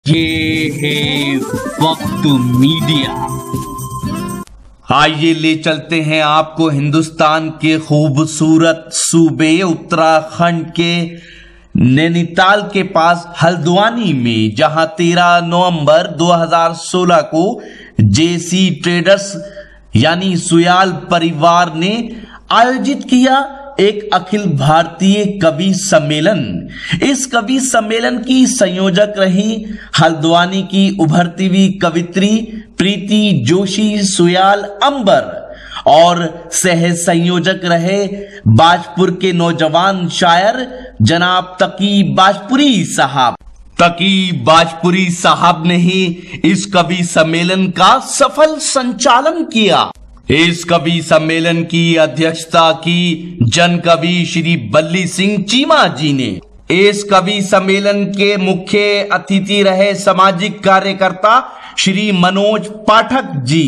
ये है वक्त मीडिया। आइए ले चलते हैं आपको हिंदुस्तान के खूबसूरत सूबे उत्तराखंड के नैनीताल के पास हल्द्वानी में, जहां 13 नवंबर 2016 को जेसी ट्रेडर्स यानी सुयाल परिवार ने आयोजित किया एक अखिल भारतीय कवि सम्मेलन। इस कवि सम्मेलन की संयोजक रही हल्द्वानी की उभरती हुई कवित्री प्रीति जोशी सुयाल अंबर और सह संयोजक रहे बाजपुर के नौजवान शायर जनाब तकी बाजपुरी साहब। तकी बाजपुरी साहब ने ही इस कवि सम्मेलन का सफल संचालन किया। इस कवि सम्मेलन की अध्यक्षता की जन कवि श्री बल्ली सिंह चीमा जी ने। इस कवि सम्मेलन के मुख्य अतिथि रहे सामाजिक कार्यकर्ता श्री मनोज पाठक जी।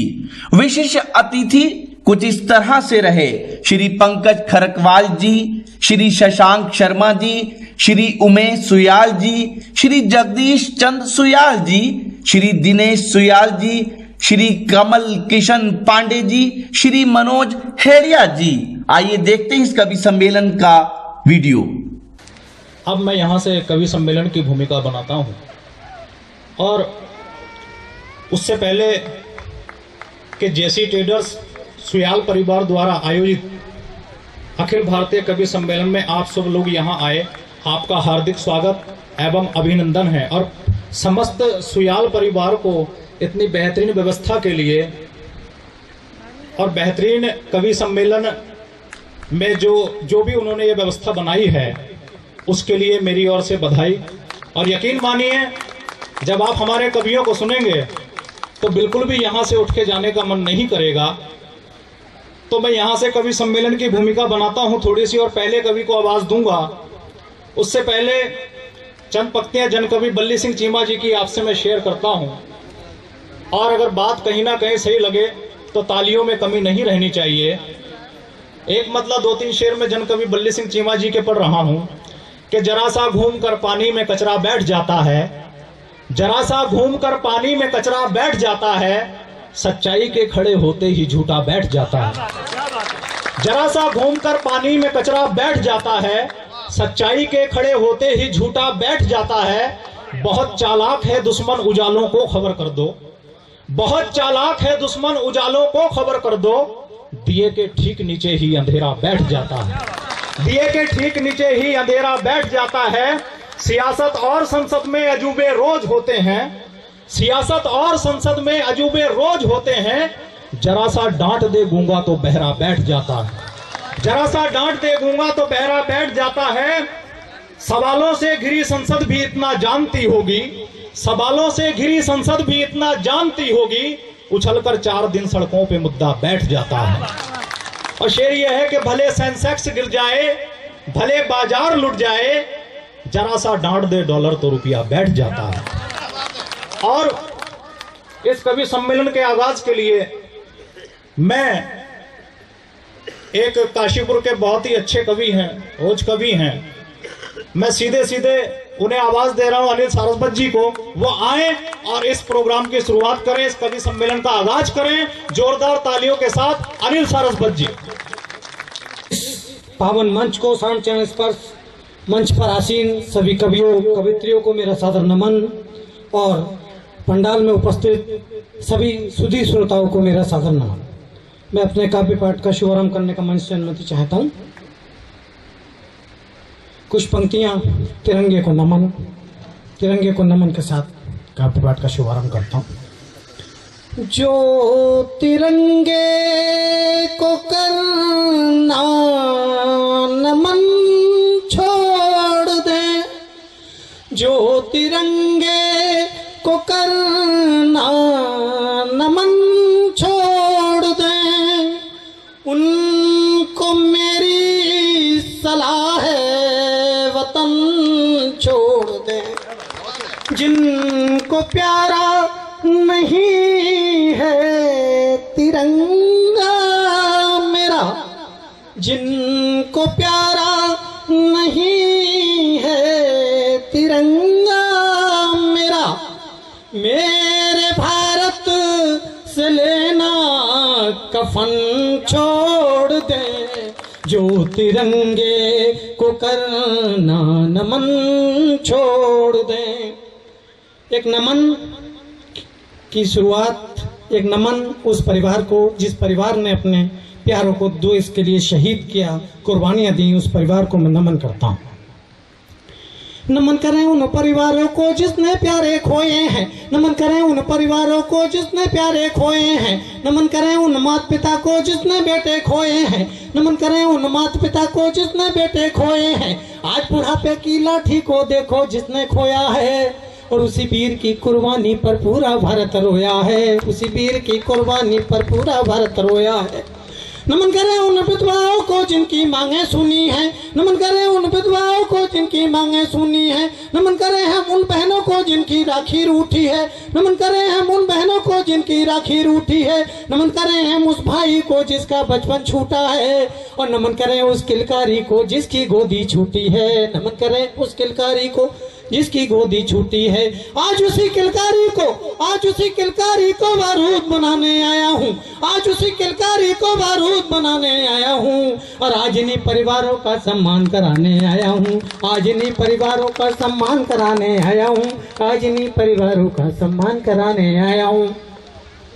विशेष अतिथि कुछ इस तरह से रहे श्री पंकज खरकवाल जी, श्री शशांक शर्मा जी, श्री उमेश सुयाल जी, श्री जगदीश चंद सुयाल जी, श्री दिनेश सुयाल जी, श्री कमल किशन पांडे जी, श्री मनोज हेड़िया जी। आइए देखते हैं इस कवि सम्मेलन का वीडियो। अब मैं यहाँ से कवि सम्मेलन की भूमिका बनाता हूँ और उससे पहले कि जेसी ट्रेडर्स सुयाल परिवार द्वारा आयोजित अखिल भारतीय कवि सम्मेलन में आप सब लोग यहाँ आए, आपका हार्दिक स्वागत एवं अभिनंदन है। और समस्त सुयाल परिवार को इतनी बेहतरीन व्यवस्था के लिए और बेहतरीन कवि सम्मेलन में जो भी उन्होंने ये व्यवस्था बनाई है उसके लिए मेरी ओर से बधाई। और यकीन मानिए जब आप हमारे कवियों को सुनेंगे तो बिल्कुल भी यहाँ से उठ के जाने का मन नहीं करेगा। तो मैं यहाँ से कवि सम्मेलन की भूमिका बनाता हूँ थोड़ी सी, और पहले कवि को आवाज़ दूंगा। उससे पहले चंद पंक्तियाँ जन कवि बल्ली सिंह चीमा जी की आपसे मैं शेयर करता हूँ, और अगर बात कहीं ना कहीं सही लगे तो तालियों में कमी नहीं रहनी चाहिए। एक मतलब 2-3 शेर में जन कवि बल्ली सिंह चीमा जी के पढ़ रहा हूँ कि जरा सा घूम कर पानी में कचरा बैठ जाता है, जरा सा घूम कर पानी में कचरा बैठ जाता है, सच्चाई के खड़े होते ही झूठा बैठ जाता है। जरा सा घूम कर पानी में कचरा बैठ जाता है, सच्चाई के खड़े होते ही झूठा बैठ जाता है। बहुत चालाक है दुश्मन उजालों को खबर कर दो, बहुत चालाक है दुश्मन उजालों को खबर कर दो, दिए के ठीक नीचे ही अंधेरा बैठ जाता है, दिए के ठीक नीचे ही अंधेरा बैठ जाता है। सियासत और संसद में अजूबे रोज होते हैं, सियासत और संसद में अजूबे रोज होते हैं, जरा सा डांट दे गूंगा तो बहरा बैठ जाता है, जरा सा डांट दे गूंगा तो बहरा बैठ जाता है। सवालों से घिरी संसद भी इतना जानती होगी, सवालों से घिरी संसद भी इतना जानती होगी, उछलकर 4 दिन सड़कों पे मुद्दा बैठ जाता है। और शेर यह है कि भले सेंसेक्स गिर जाए, भले बाजार लुट जाए, जरा सा डांट दे डॉलर तो रुपया बैठ जाता है। और इस कवि सम्मेलन के आगाज के लिए मैं एक काशीपुर के बहुत ही अच्छे कवि हैं, रोज कवि हैं, मैं सीधे सीधे उन्हें आवाज दे रहा हूं अनिल सारस्वत जी को, वो आए और इस प्रोग्राम की शुरुआत करें, इस कवि सम्मेलन का आगाज करें जोरदार तालियों के साथ। अनिल सारस्वत जी। पावन मंच को, साउंड चैनल पर मंच पर आसीन सभी कवियों कवित्रियों को मेरा सादर नमन, और पंडाल में उपस्थित सभी सुधी श्रोताओं को मेरा सादर नमन। मैं अपने काव्य पाठ का शुभारंभ करने का मंच से अनुमति चाहता हूँ। कुछ पंक्तियाँ तिरंगे को नमन, तिरंगे को नमन के साथ काव्य पाठ का शुभारंभ करता हूँ। जो तिरंगे को करना नमन छोड़ दे, जो तिरंगे को करना नमन छोड़ दे, उनको मेरी सलाह है वतन छोड़ दे। जिनको प्यारा नहीं है तिरंगा मेरा, जिनको प्यारा नहीं है तिरंगा मेरा, मेरे भारत से लेना कफन छोड़ दे, जो तिरंगे को करना नमन छोड़ दे। एक नमन की शुरुआत, एक नमन उस परिवार को जिस परिवार ने अपने प्यारों को देश के लिए शहीद किया, कुर्बानियां दी, उस परिवार को मैं नमन करता हूँ। नमन करें उन परिवारों को जिसने प्यारे खोए हैं, नमन करें उन परिवारों को जिसने प्यारे खोए हैं, नमन करें उन माता पिता को जिसने बेटे खोए हैं, नमन करें उन माता पिता को जिसने बेटे खोए हैं। आज बुढ़ापे की लाठी को देखो जिसने खोया है, और उसी वीर की कुर्बानी पर पूरा भारत रोया है, उसी वीर की कुर्बानी पर पूरा भारत रोया है। नमन करें उन विधवाओं को जिनकी मांगे सुनी है, नमन करें उन विधवाओं को जिनकी मांगे सुनी है, नमन करें हम उन बहनों को जिनकी राखी रूठी है, नमन करें हम उन बहनों को जिनकी राखी रूठी है, नमन करें हम उस भाई को जिसका बचपन छूटा है, और नमन करें उस किलकारी को जिसकी गोदी छूटी है, नमन करें उस किलकारी को जिसकी गोदी छूटी है। आज उसी किलकारी को बारूद बनाने आया हूँ, आज उसी किलकारी को बारूद बनाने आया हूँ, और आज इन्हीं परिवारों का सम्मान कराने आया हूँ, आज इन्हीं परिवारों का सम्मान कराने आया हूँ, आज इन्हीं परिवारों का सम्मान कराने आया हूँ।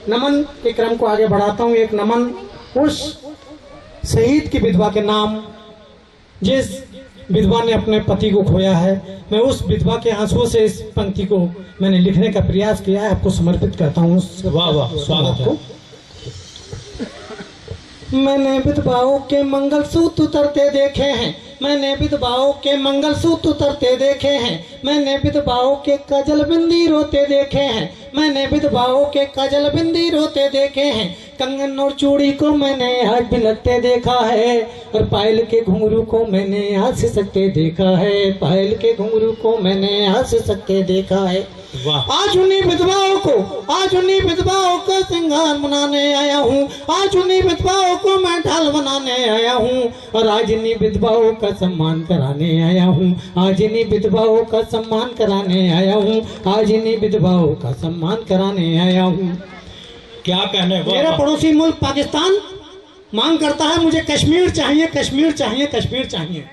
नमन के क्रम को आगे बढ़ाता हूँ। एक नमन उस शहीद की विधवा के नाम, जिस विधवा ने अपने पति को खोया है, मैं उस विधवा के आंसुओं से इस पंक्ति को मैंने लिखने का प्रयास किया है, आपको समर्पित करता हूँ। वाह वाह, स्वागत है। मैंने विधवाओं के मंगलसूत्र उतरते देखे हैं, मैंने विधवाओं के मंगलसूत्र उतरते देखे हैं, मैंने विधवाओं के काजल बिंदी रोते देखे हैं, मैंने विधवाओं के काजल बिंदी रोते देखे हैं, कंगन और चूड़ी को मैंने आज बिलकते देखा है, और पायल के घुंघरू को मैंने आज से सकते देखा है, पायल के घुंघरू को मैंने आज से सकते देखा है। आज उन्हीं विधवाओं को श्रृंगार बनाने आया हूँ, आज उन्हीं विधवाओं को मैं ढाल बनाने आया हूँ, और आज इन्हीं विधवाओं का सम्मान कराने आया हूँ, आज इन्हीं विधवाओं का सम्मान कराने आया हूँ, आज इन्हीं विधवाओं का सम्मान कराने आया हूँ। क्या कहने। मेरा पड़ोसी मुल्क पाकिस्तान मांग करता है मुझे कश्मीर चाहिए, कश्मीर चाहिए, कश्मीर चाहिए।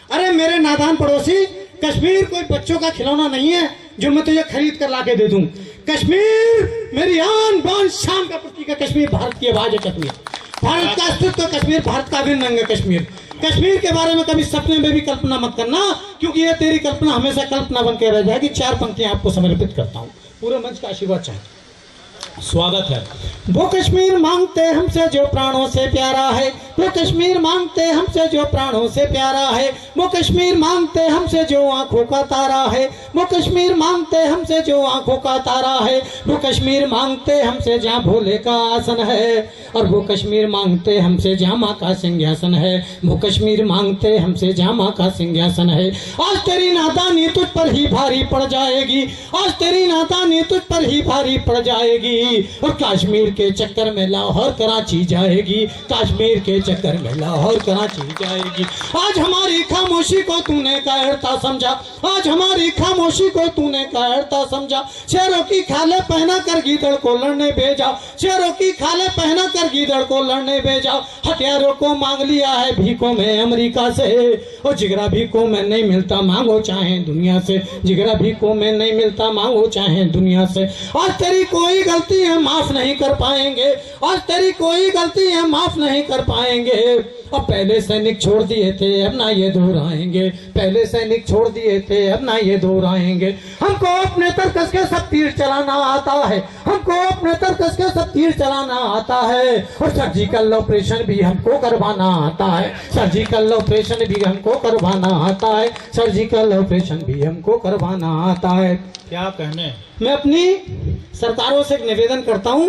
अरे मेरे नादान पड़ोसी, कश्मीर कोई बच्चों का खिलौना नहीं है जो मैं तुझे खरीद कर लाके दे दूं। कश्मीर मेरी आन बान शान का प्रतीक है, कश्मीर भारत की आवाज है, कश्मीर भारत का अस्तित्व, कश्मीर भारत का अभिन्न अंग है। कश्मीर कश्मीर के बारे में कभी सपने में भी कल्पना मत करना, क्योंकि ये तेरी कल्पना हमेशा कल्पना बन के रह जाएगी। 4 पंक्तियां आपको समर्पित करता हूँ, पूरे मंच का आशीर्वाद चाहिए। स्वागत है। वो कश्मीर मांगते हमसे जो प्राणों से प्यारा है, वो कश्मीर मांगते हमसे जो प्राणों से प्यारा है, वो कश्मीर मांगते हमसे जो आंखों का तारा है, वो कश्मीर मांगते हमसे जो आंखों का तारा है, वो कश्मीर मांगते हमसे जहाँ भोले का आसन है, और वो कश्मीर मांगते हमसे जहाँ माँ का सिंहासन है, वो कश्मीर मांगते हमसे जहाँ माँ का सिंहासन है। आज तेरी नादानी तुझ पर ही भारी पड़ जाएगी, आज तेरी नादानी तुझ पर ही भारी पड़ जाएगी, और कश्मीर के चक्कर में लाहौर कराची जाएगी, कश्मीर के चक्कर में लाहौर कराची जाएगी। आज हमारी खामोशी को तूने कायरता समझा, आज हमारी खामोशी को तूने कायरता समझा। शेरों की खाले पहना कर गीदड़ को लड़ने भेजा, शेरों की खाले पहना कर गीदड़ को लड़ने भेजा। हथियारों को मांग लिया है भीखों में अमेरिका से, और जिगरा भीखों में नहीं मिलता मांगो चाहे दुनिया से, जिगरा भीखों में नहीं मिलता मांगो चाहे दुनिया से। आज तेरी कोई गलती है माफ नहीं कर पाएंगे, आज तेरी कोई गलती है माफ नहीं कर पाएंगे। अब पहले सैनिक छोड़ दिए थे अब ना ये दोहराएंगे, पहले सैनिक छोड़ दिए थे अब ना ये दोहराएंगे। हमको अपने तरकस के सब तीर चलाना आता है, हमको अपने तरकस के सब तीर चलाना आता है, और सर्जिकल ऑपरेशन भी हमको करवाना आता है, सर्जिकल ऑपरेशन भी हमको करवाना आता है, सर्जिकल ऑपरेशन भी हमको करवाना आता है। क्या कहने। मैं अपनी सरकारों से एक निवेदन करता हूं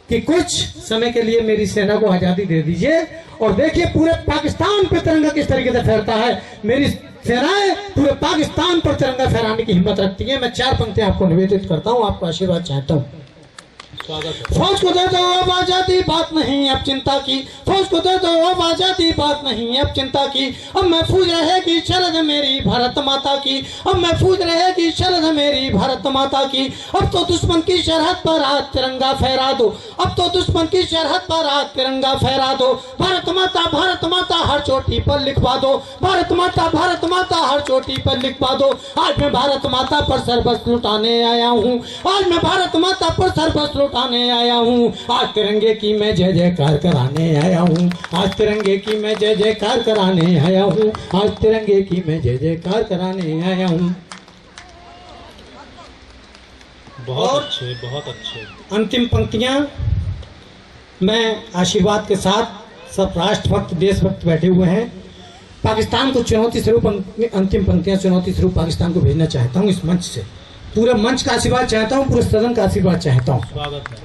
कि कुछ समय के लिए मेरी सेना को आजादी दे दीजिए, और देखिए पूरे पाकिस्तान पर तिरंगा किस तरीके से फहरता है। मेरी सेनाएं पूरे पाकिस्तान पर तिरंगा फहराने की हिम्मत रखती है। मैं 4 पंक्तियां आपको निवेदित करता हूं, आपका आशीर्वाद चाहता हूं। स्वागत है। फौज को दे दो अब आजादी, बात नहीं अब चिंता की। फौज को दे दो अब आजादी, बात नहीं अब चिंता की। अब महफूज रहेगी शरद मेरी भारत माता की। अब महफूज रहेगी शरद मेरी भारत माता की। अब तो दुश्मन की सरहद पर आज तिरंगा फहरा दो। अब तो दुश्मन की सरहद पर आज तिरंगा फहरा दो। भारत माता हर चोटी पर लिखवा दो। भारत माता हर चोटी पर लिखवा दो। आज मैं भारत माता पर सर्वस्व लुटाने आया हूँ। आज मैं भारत माता पर सर्वस्व लुटाने आया हूँ। आज तिरंगे की मैं जय जयकार कराने आया हूँ। आज तिरंगे की मैं जय जयकार कराने आया हूँ। आज तिरंगे की मैं जय जयकार कराने आया हूँ। बहुत अच्छे, बहुत अच्छे। अंतिम पंक्तियां मैं आशीर्वाद के साथ, सब राष्ट्रभक्त देशभक्त बैठे हुए हैं, पाकिस्तान को चुनौती स्वरूप अंतिम पंक्तियां चुनौती स्वरूप पाकिस्तान को भेजना चाहता हूं। इस मंच से पूरे मंच का आशीर्वाद चाहता हूं, पूरे सदन का आशीर्वाद चाहता हूं। स्वागत है।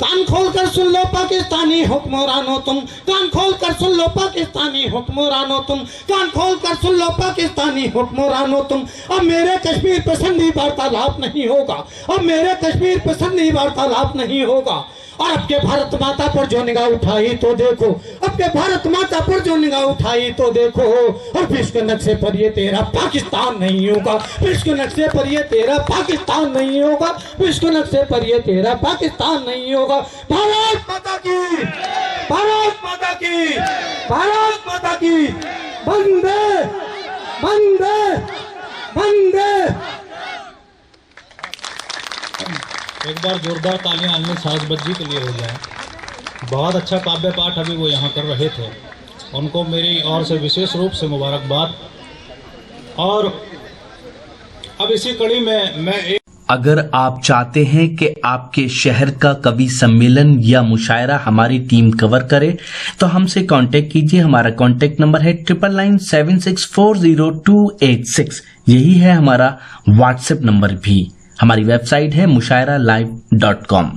कान खोल कर सुन लो पाकिस्तानी हुक्मरानो तुम। कान खोल कर सुन लो पाकिस्तानी हुक्मरानो तुम। कान खोल कर सुन लो पाकिस्तानी हुक्मरानो तुम। अब मेरे कश्मीर पर संधि वार्तालाप नहीं होगा। अब मेरे कश्मीर पर संधि वार्तालाप नहीं होगा। और अब के भारत माता पर जो निगाह उठाई तो देखो। अब के भारत माता पर जो निगाह उठाई तो देखो। और विश्व के नक्शे पर ये तेरा पाकिस्तान नहीं होगा। विश्व के नक्शे पर ये तेरा पाकिस्तान नहीं होगा। विश्व के नक्शे पर ये तेरा पाकिस्तान नहीं होगा। भारत माता की, भारत माता की, भारत माता की। वंदे वंदे वंदे। एक बार जोरदार तालियां अनिल साजबज्जी के लिए हो जाए। बहुत अच्छा काव्य पाठ अभी वो यहाँ कर रहे थे, उनको मेरी ओर से विशेष रूप से मुबारकबाद। और अब इसी कड़ी में मैं एक अगर आप चाहते हैं कि आपके शहर का कवि सम्मेलन या मुशायरा हमारी टीम कवर करे तो हमसे कांटेक्ट कीजिए। हमारा कांटेक्ट नंबर है 9997640286। यही है हमारा व्हाट्सएप नंबर भी। हमारी वेबसाइट है mushairalive.com।